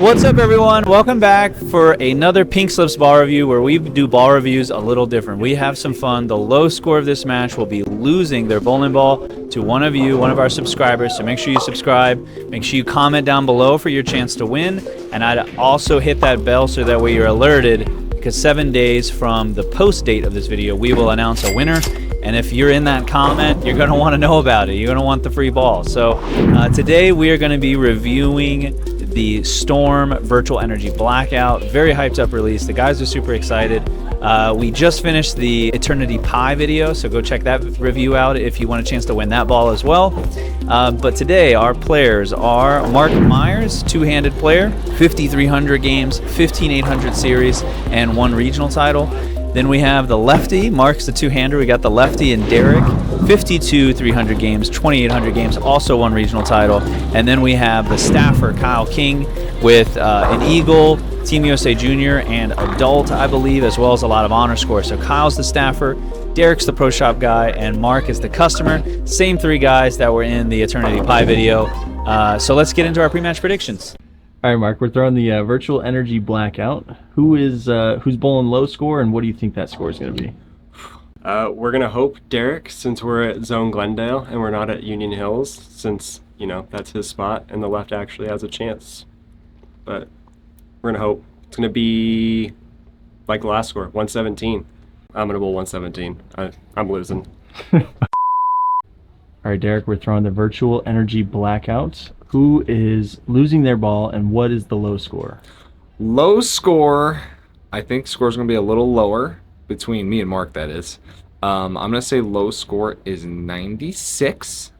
What's up, everyone? Welcome back for another Pink Slips ball review where we do ball reviews a little different. We have some fun. The low score of this match will be losing their bowling ball to one of you, one of our subscribers. So make sure you subscribe. Make sure you comment down below for your chance to win. And I'd also hit that bell so that way you're alerted, because 7 days from the post date of this video, we will announce a winner. And if you're in that comment, you're going to want to know about it. You're going to want the free ball. So today we are going to be reviewing the Storm Virtual Energy Blackout. Very hyped up release. The guys are super excited. We just finished the Eternity Pie video, so go check that review out if you want a chance to win that ball as well. But today our players are Mark Myers, two-handed player, 5,300 games, 15,800 series, and one regional title. Then we have the lefty, Mark's the two-hander. We got the lefty and Derek, 300 games, 2,800 games, also one regional title. And then we have the staffer, Kyle King, with an Eagle, Team USA Junior, and Adult, I believe, as well as a lot of honor scores. So Kyle's the staffer, Derek's the pro shop guy, and Mark is the customer. Same three guys that were in the Eternity Pie video. So let's get into our pre-match predictions. All right, Mark, we're throwing the Virtual Energy Blackout. Who's bowling low score, and what do you think that score is going to be? We're going to hope Derek, since we're at Zone Glendale and we're not at Union Hills, since, you know, that's his spot, and the left actually has a chance. But we're going to hope. It's going to be like the last score, 117. I'm going to bowl 117. I'm losing. All right, Derek, we're throwing the Virtual Energy Blackout. Who is losing their ball, and what is the low score? Low score, I think score's going to be a little lower between me and Mark, that is. I'm going to say low score is 96,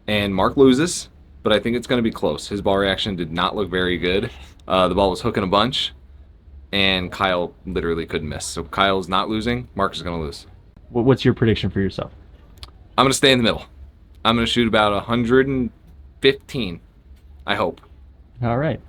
and Mark loses, but I think it's going to be close. His ball reaction did not look very good. The ball was hooking a bunch, and Kyle literally couldn't miss. So Kyle's not losing. Mark is going to lose. What's your prediction for yourself? I'm going to stay in the middle. I'm going to shoot about 115, I hope. All right.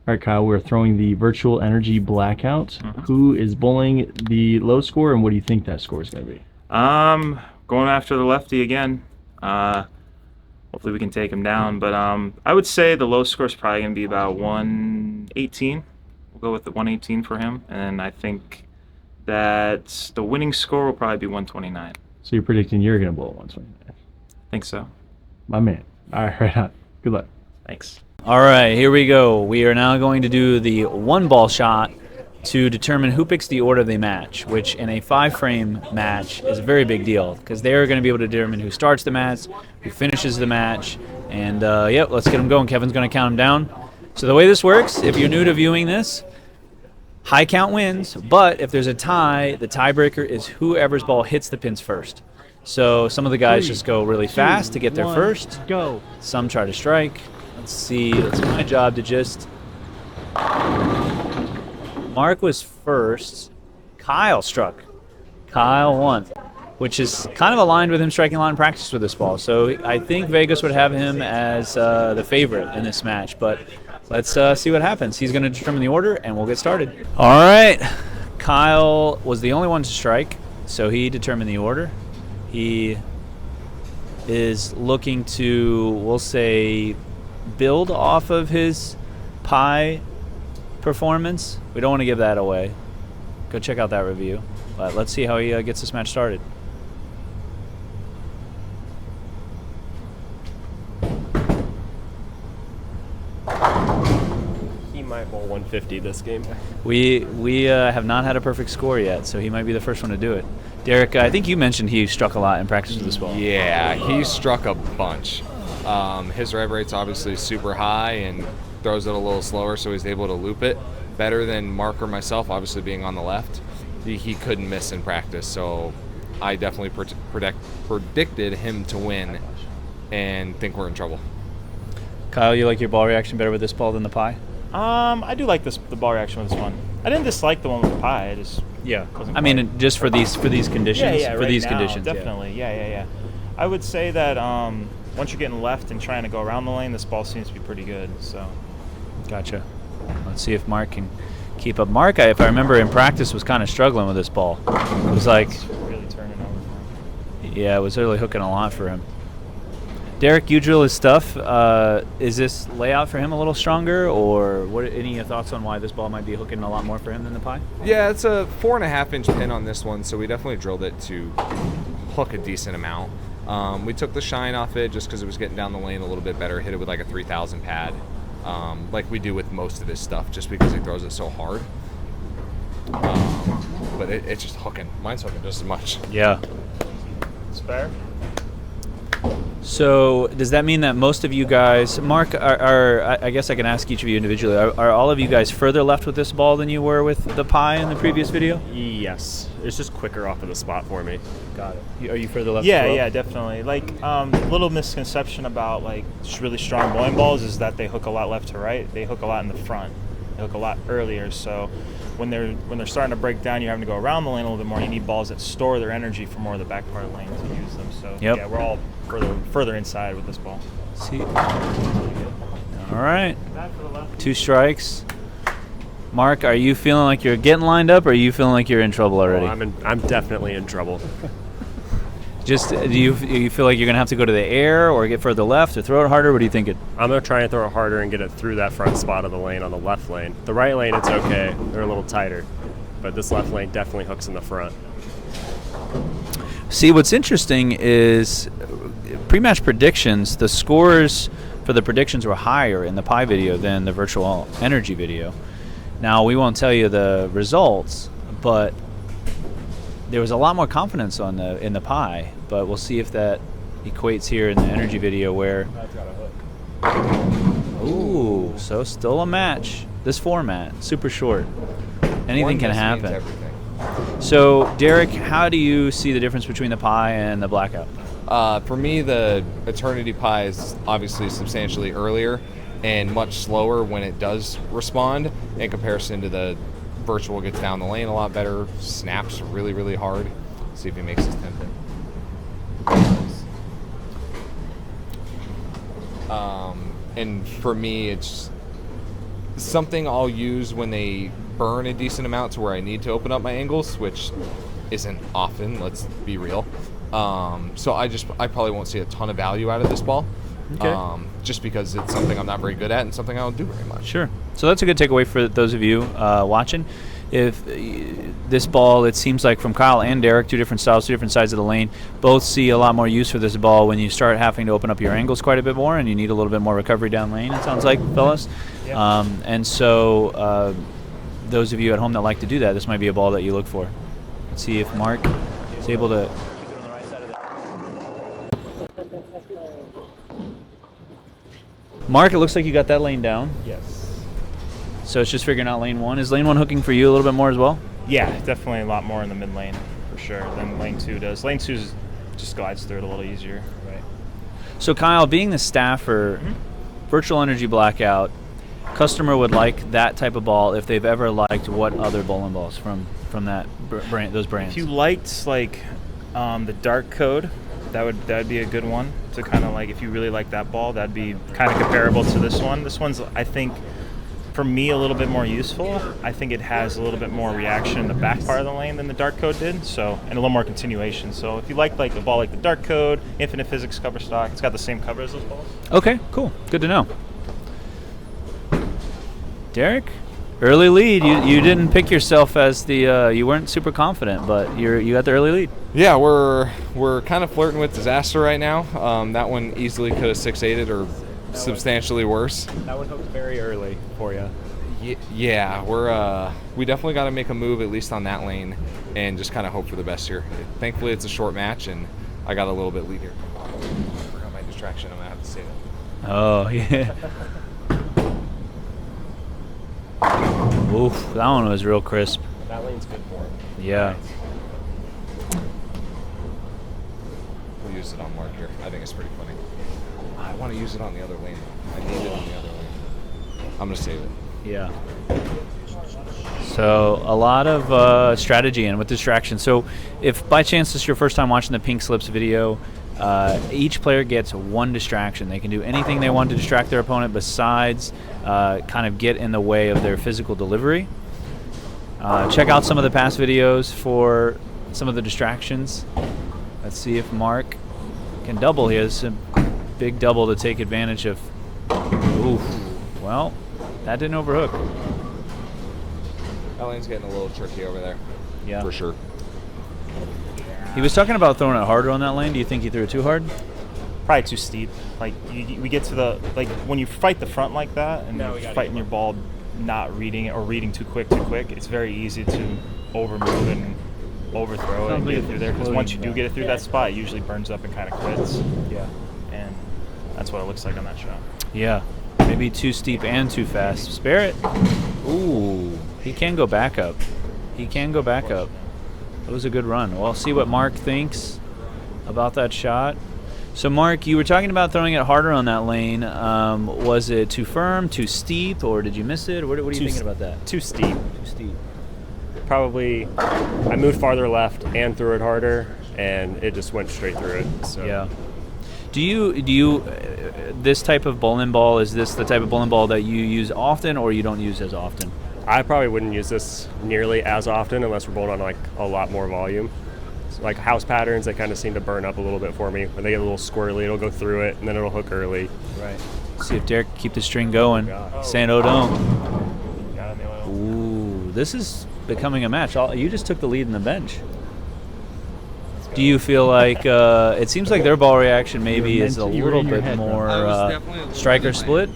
All right, Kyle, we're throwing the Virtual Energy Blackout. Who is bowling the low score, and what do you think that score is going to be? Going after the lefty again. Hopefully we can take him down. But I would say the low score is probably going to be about 118. We'll go with the 118 for him. And I think that the winning score will probably be 129. So you're predicting you're going to bowl at 129? I think so. My man. All right, right on. Good luck. Thanks. All right, here we go. We are now going to do the one ball shot to determine who picks the order of the match, which in a 5-frame match is a very big deal because they're going to be able to determine who starts the match, who finishes the match, and yep, let's get them going. Kevin's going to count them down. So the way this works, if you're new to viewing this, high count wins, but if there's a tie, the tiebreaker is whoever's ball hits the pins first. So some of the guys just go really fast to get there first. Go. Some try to strike. Let's see. It's my job to just... Mark was first. Kyle struck. Kyle won, which is kind of aligned with him striking a lot in practice with this ball. So I think Vegas would have him as the favorite in this match. But let's see what happens. He's going to determine the order, and we'll get started. All right. Kyle was the only one to strike, so he determined the order. He is looking to, we'll say, build off of his pie performance. We don't want to give that away. Go check out that review. But let's see how he gets this match started. He might bowl 150 this game. We have not had a perfect score yet, so he might be the first one to do it. Derek, I think you mentioned he struck a lot in practice with this ball. Yeah, he struck a bunch. His rev rate's obviously super high and throws it a little slower, so he's able to loop it better than Mark or myself, obviously being on the left. He couldn't miss in practice, so I definitely predicted him to win and think we're in trouble. Kyle, you like your ball reaction better with this ball than the pie? I do like the ball reaction with this one. I didn't dislike the one with the pie. I just wasn't I mean, just for these conditions. Yeah, for right these now, conditions. definitely. Yeah. I would say that once you're getting left and trying to go around the lane, this ball seems to be pretty good. So, gotcha. Let's see if Mark can keep up. Mark, if I remember in practice, was kind of struggling with this ball. It was like really turning over. Yeah, it was really hooking a lot for him. Derek, you drill his stuff. Is this layout for him a little stronger, or what? Any thoughts on why this ball might be hooking a lot more for him than the pie? Yeah, it's a 4.5-inch pin on this one, so we definitely drilled it to hook a decent amount. We took the shine off it just because it was getting down the lane a little bit better. Hit it with like a 3000 pad, like we do with most of his stuff, just because he throws it so hard. But it's just hooking. Mine's hooking just as much. Yeah. It's fair. So does that mean that most of you guys, Mark, I guess I can ask each of you individually, are all of you guys further left with this ball than you were with the pie in the previous video? Yes, it's just quicker off of the spot for me. Got it. Are you further left? Yeah, as well? yeah, definitely. Like, little misconception about like really strong bowling balls is that they hook a lot left to right. They hook a lot in the front. They hook a lot earlier. So when they're starting to break down, you're having to go around the lane a little bit more. You need balls that store their energy for more of the back part of the lane to use them. So Yep. yeah, we're all further inside with this ball. See. All right. Back for the left. 2 strikes. Mark, are you feeling like you're getting lined up, or are you feeling like you're in trouble already? I'm definitely in trouble. Just do you feel like you're gonna have to go to the air, or get further left, or throw it harder? What are you thinking? I'm gonna try and throw it harder and get it through that front spot of the lane on the left lane. The right lane, it's okay. They're a little tighter, but this left lane definitely hooks in the front. See, what's interesting is pre-match predictions. The scores for the predictions were higher in the pie video than the virtual energy video. Now, we won't tell you the results, but there was a lot more confidence in the pie. But we'll see if that equates here in the energy video where. Ooh, so still a match. This format, super short. Anything One can miss means happen. everything. So, Derek, how do you see the difference between the pie and the blackout? For me, the Eternity Pie is obviously substantially earlier and much slower when it does respond in comparison to the virtual. Gets down the lane a lot better, snaps really, really hard. See if he makes his 10 pin. And for me, it's something I'll use when they burn a decent amount to where I need to open up my angles, which isn't often, let's be real. So I probably won't see a ton of value out of this ball. Okay. Just because it's something I'm not very good at and something I don't do very much. Sure. So that's a good takeaway for those of you watching. If this ball, it seems like from Kyle and Derek, 2 different styles, 2 different sides of the lane, both see a lot more use for this ball when you start having to open up your angles quite a bit more and you need a little bit more recovery down lane, it sounds like, fellas. Yeah. And so those of you at home that like to do that, this might be a ball that you look for. Let's see if Mark is able to. Mark, it looks like you got that lane down. Yes. So it's just figuring out lane 1. Is lane 1 hooking for you a little bit more as well? Yeah, definitely a lot more in the mid lane for sure than lane 2 does. Lane 2 just glides through it a little easier. Right. So Kyle, being the staffer, Virtual Energy Blackout, customer would like that type of ball if they've ever liked what other bowling balls from that brand, those brands? If you liked like the dark code, that'd be a good one to kind of like, if you really like that ball, that'd be kind of comparable to this one. This one's, I think, for me, a little bit more useful. I think it has a little bit more reaction in the back part of the lane than the dark code did, so, and a little more continuation. So if you like a ball like the dark code, Infinite Physics cover stock, it's got the same cover as those balls. Okay, cool. Good to know. Derek, early lead. You didn't pick yourself as the you weren't super confident, but you got the early lead. Yeah, we're kind of flirting with disaster right now. That one easily could have 6-8'd or substantially worse. That one hooked very early for you. Yeah, we definitely got to make a move at least on that lane and just kind of hope for the best here. Thankfully, it's a short match and I got a little bit lead here. I forgot my distraction. I'm gonna have to say that. Oh yeah. Oof, that one was real crisp. That lane's good for him. Yeah. We'll use it on Mark here. I think it's pretty funny. I want to use it on the other lane. I need it on the other lane. I'm gonna save it. Yeah. So a lot of strategy and with distraction. So if by chance this is your first time watching the Pink Slips video, each player gets 1 distraction. They can do anything they want to distract their opponent besides kind of get in the way of their physical delivery. Check out some of the past videos for some of the distractions. Let's see if Mark can double his. big double to take advantage of. Oof. Well, that didn't overhook. That lane's getting a little tricky over there. Yeah. For sure. He was talking about throwing it harder on that lane. Do you think he threw it too hard? Probably too steep. Like we get to the when you fight the front like that and you're fighting your ball, not reading it or reading too quick, it's very easy to overmove and overthrow it and get it through there. Because once you do get it through that spot, it usually burns up and kind of quits. Yeah. And that's what it looks like on that shot. Yeah. Maybe too steep and too fast. Spare it. Ooh. He can go back up. He can go back up. That was a good run. Well, see what Mark thinks about that shot. So, Mark, you were talking about throwing it harder on that lane. Was it too firm, too steep, or did you miss it? What are you thinking about that? Too steep. Too steep. Probably, I moved farther left and threw it harder, and it just went straight through it. So. Yeah. Do you this type of bowling ball, is this the type of bowling ball that you use often or you don't use as often? I probably wouldn't use this nearly as often unless we're bowling on like a lot more volume. So like house patterns, they kind of seem to burn up a little bit for me. When they get a little squirrely, it'll go through it and then it'll hook early. Right. See if Derek can keep the string going. Saying don't. Got it in the oil. Ooh, this is becoming a match. You just took the lead in the bench. Do you feel like it seems like their ball reaction maybe is a little bit more striker split?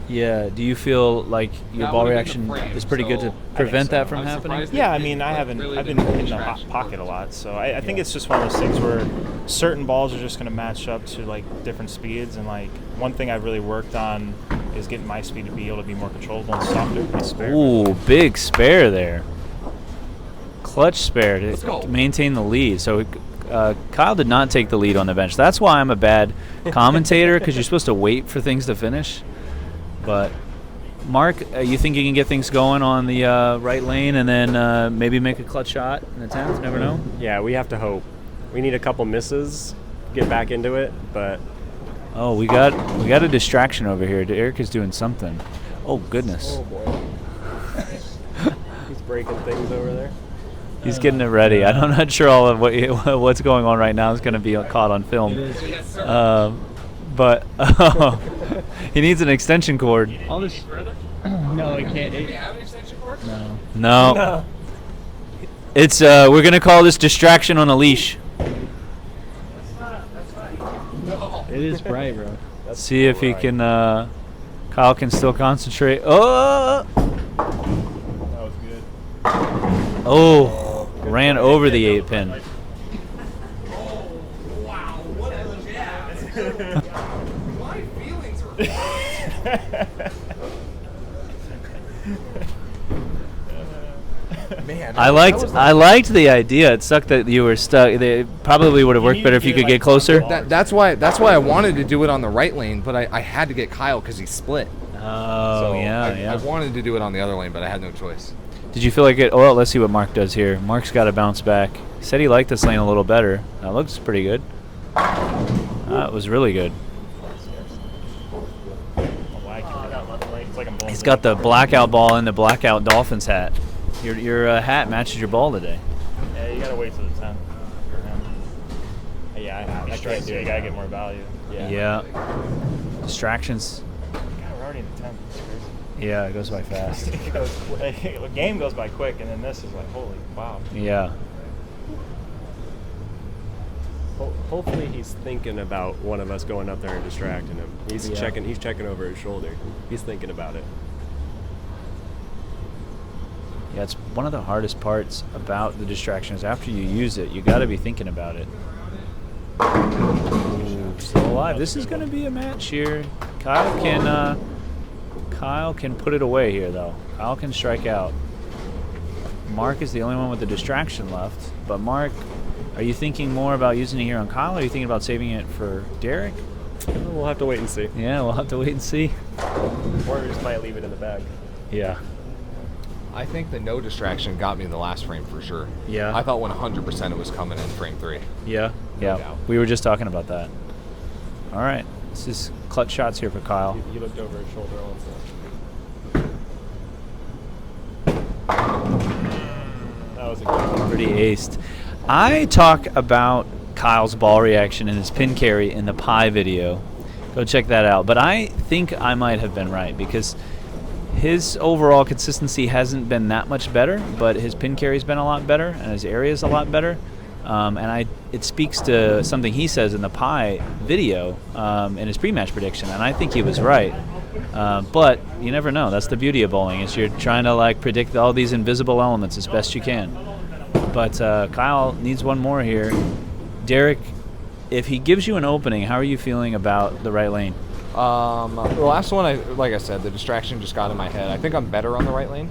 Yeah. Do you feel like your ball reaction is pretty good to prevent that from happening? Yeah, I mean, I've been in the hot pocket a lot, so I think it's just one of those things where certain balls are just going to match up to like different speeds, and like one thing I've really worked on is getting my speed to be able to be more controllable and softer. Spare. Ooh, big spare there. Clutch spare to maintain the lead. So Kyle did not take the lead on the bench. That's why I'm a bad commentator, because you're supposed to wait for things to finish. But Mark, you think you can get things going on the right lane and then maybe make a clutch shot in the 10th? Never know. Yeah, we have to hope. We need a couple misses, get back into it, but Oh, we got a distraction over here. Eric is doing something. Oh goodness. oh boy. He's breaking things over there. He's getting it ready. I'm not sure all of what's going on right now is going to be caught on film. But he needs an extension cord. All this. No, it can't. No. It's we're going to call this distraction on a leash. It is bright, bro. See if he can. Kyle can still concentrate. Oh. That was good. Oh. Ran over the 8-pin. Wow, what a jab. My feelings are Man, I liked the idea. It sucked that you were stuck. It probably would have worked better if you could get closer. That's why I wanted to do it on the right lane, but I had to get Kyle because he split. Oh, So yeah. I wanted to do it on the other lane, but I had no choice. Did you feel like it? Oh, well, let's see what Mark does here. Mark's got to bounce back. He said he liked this lane a little better. That looks pretty good. It was really good. He's got the blackout ball and the blackout Dolphins hat. Your hat matches your ball today. Yeah, you gotta wait till the 10th. Yeah, I can't do it. You gotta get more value. Yeah. Distractions. God, we're already in the 10th. It's crazy. Yeah, it goes by fast. It goes quick. The game goes by quick, and then this is like, holy wow. Yeah. Hopefully he's thinking about one of us going up there and distracting him. He's checking over his shoulder. He's thinking about it. Yeah, it's one of the hardest parts about the distractions. After you use it, you got to be thinking about it. Ooh, still alive. This is going to be a match here. Kyle can put it away here, though. Kyle can strike out. Mark is the only one with the distraction left. But Mark, are you thinking more about using it here on Kyle, or are you thinking about saving it for Derek? We'll have to wait and see. Yeah, we'll have to wait and see. Or we just might leave it in the bag. Yeah. I think the no distraction got me in the last frame for sure. Yeah. I thought 100% it was coming in frame 3. Yeah. No doubt. We were just talking about that. All right. This is clutch shots here for Kyle. He looked over his shoulder also. That was a good one. Pretty aced. I talk about Kyle's ball reaction and his pin carry in the pie video. Go check that out. But I think I might have been right because his overall consistency hasn't been that much better, but his pin carry's been a lot better and his area's a lot better. And it speaks to something he says in the pie video in his pre-match prediction, and I think he was right. But you never know. That's the beauty of bowling, is you're trying to like predict all these invisible elements as best you can. But Kyle needs one more here. Derek, if he gives you an opening, how are you feeling about the right lane? The last one, like I said, the distraction just got in my head. I think I'm better on the right lane.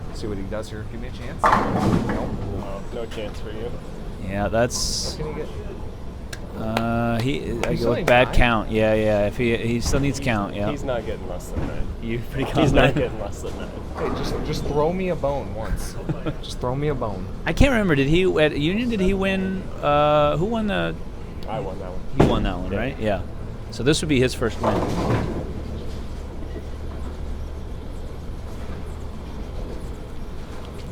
Let's see what he does here. Give me a chance. Nope. No chance for you. Yeah, that's. What can he get? I still go with need bad nine? count. Yeah. If he still needs count. Yeah. He's not getting less than that. You pretty He's not confident? getting less than that. Hey, just throw me a bone once. Just throw me a bone. I can't remember. Did he at Union? Did he win? Who won the? I won that one. He won that one, right? Yeah. So this would be his first win.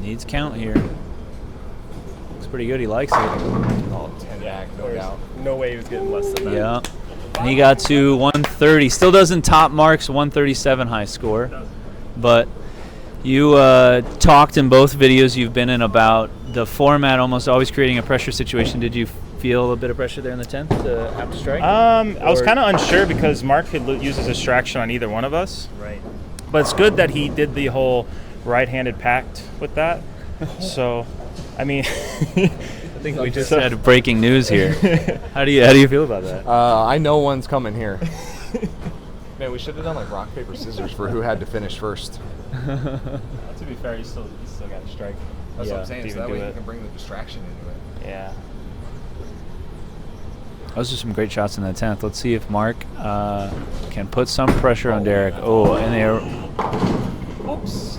Needs count here. Looks pretty good. He likes it. Oh, 10 back, no There's doubt. no way he was getting less than that. Yeah. And he got to 130. Still doesn't top Mark's 137 high score. But you talked in both videos you've been in about the format almost always creating a pressure situation. Did you feel a bit of pressure there in the 10th to have to strike? I was Or- kind of unsure because Mark could use his distraction on either one of us. Right. But it's good that he did the whole right-handed pact with that. So, I mean, I think we just had breaking news here. How do you feel about that? I know one's coming here. Man, we should have done like rock, paper, scissors for who had to finish first. to be fair, you still got to strike. That's Yeah, what I'm saying. to So even that do way you it. can bring the distraction into it. Yeah. Those are some great shots in the 10th. Let's see if Mark can put some pressure on Derek. Oh, and they're... Oops.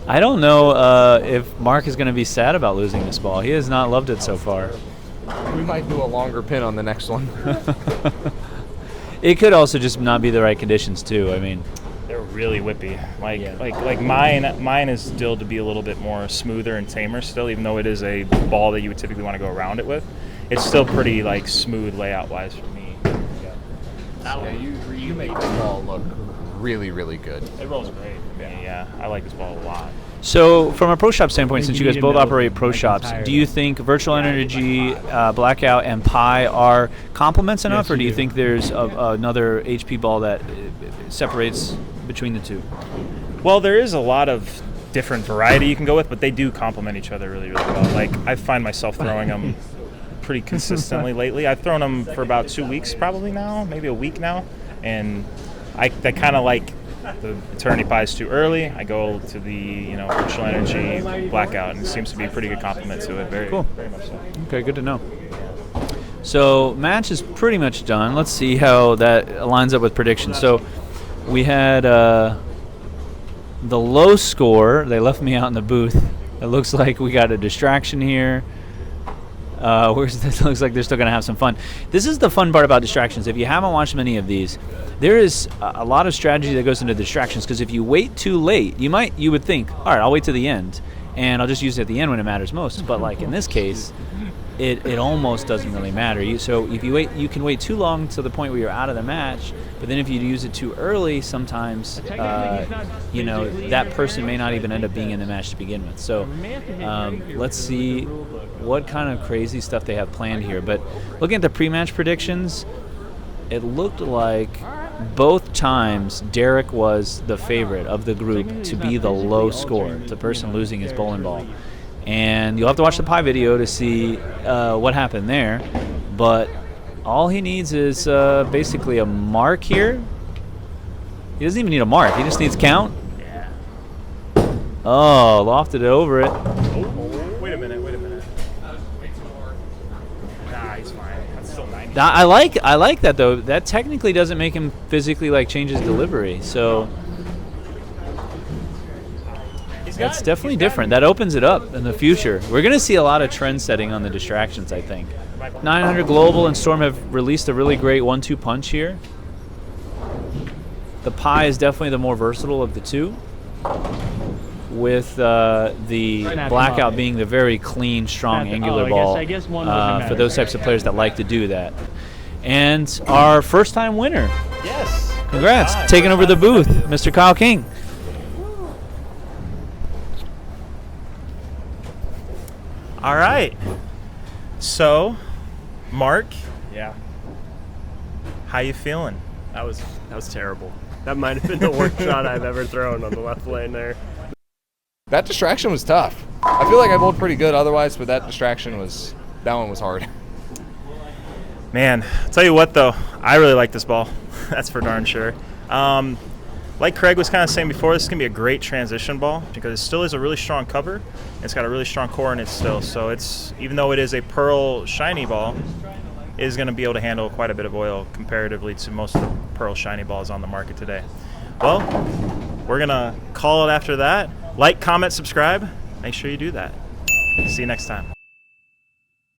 I don't know if Mark is going to be sad about losing this ball. He has not loved it so far. We might do a longer pin on the next one. It could also just not be the right conditions, too. I mean, They're really whippy. Like Yeah. like mine is still to be a little bit more smoother and tamer still, even though it is a ball that you would typically want to go around it with. It's still pretty like smooth layout wise for me. Yeah, you make the ball look really, really good. It rolls great. Yeah, I like this ball a lot. so from a pro shop standpoint, since you guys need both to know operate pro like shops, entire- do you think Virtual Energy, Blackout, and Pi are complements enough, Yes, or do you you do. think there's another HP ball that separates between the two? Well, there is a lot of different variety you can go with, but they do complement each other really, really well. Like I find myself throwing them pretty consistently lately. I've thrown them for about 2 weeks probably now, maybe a week now, and I kind of like the Eternity Pies too early. I go to the Virtual Energy Blackout, and it seems to be a pretty good complement to it. Very Cool. very much so. Okay, good to know. So match is pretty much done. Let's see how that lines up with predictions. So we had the low score. They left me out in the booth. It looks like we got a distraction here. It looks like they're still going to have some fun. This is the fun part about distractions. If you haven't watched many of these, there is a lot of strategy that goes into distractions, because if you wait too late, you would think, all right, I'll wait to the end, and I'll just use it at the end when it matters most. But like in this case, it almost doesn't really matter. So if you wait, you can wait too long to the point where you're out of the match. But then if you use it too early, sometimes that person may not even end up being in the match to begin with. So let's see what kind of crazy stuff they have planned here. But looking at the pre-match predictions, it looked like both times Derek was the favorite of the group to be the low score, the person losing his bowling ball. And you'll have to watch the pie video to see what happened there. But all he needs is basically a mark here. He doesn't even need a mark. He just needs count. Yeah. Oh, lofted it over it. Oh, wait a minute. Nah, he's fine. That's still 90. I like that though. That technically doesn't make him physically change his delivery. So that's definitely different. That opens it up in the future. We're going to see a lot of trend setting on the distractions, I think. 900 Global and Storm have released a really great 1-2 punch here. The pie is definitely the more versatile of the two. with the Blackout being the very clean, strong, angular ball for those types of players that like to do that. And our first-time winner. Yes. Congrats. Taking over the booth, Mr. Kyle King. All right. So, Mark, Yeah, how you feeling? that was terrible. That might have been the worst shot I've ever thrown on the left lane there. That distraction was tough. I feel like I bowled pretty good otherwise, but that one was hard. Man, I'll tell you what though, I really like this ball. That's for darn sure. Like Craig was kind of saying before, this is going to be a great transition ball because it still is a really strong cover. It's got a really strong core in it still. So it's, even though it is a pearl shiny ball, it is going to be able to handle quite a bit of oil comparatively to most of the pearl shiny balls on the market today. Well, we're going to call it after that. Like, comment, subscribe. Make sure you do that. See you next time.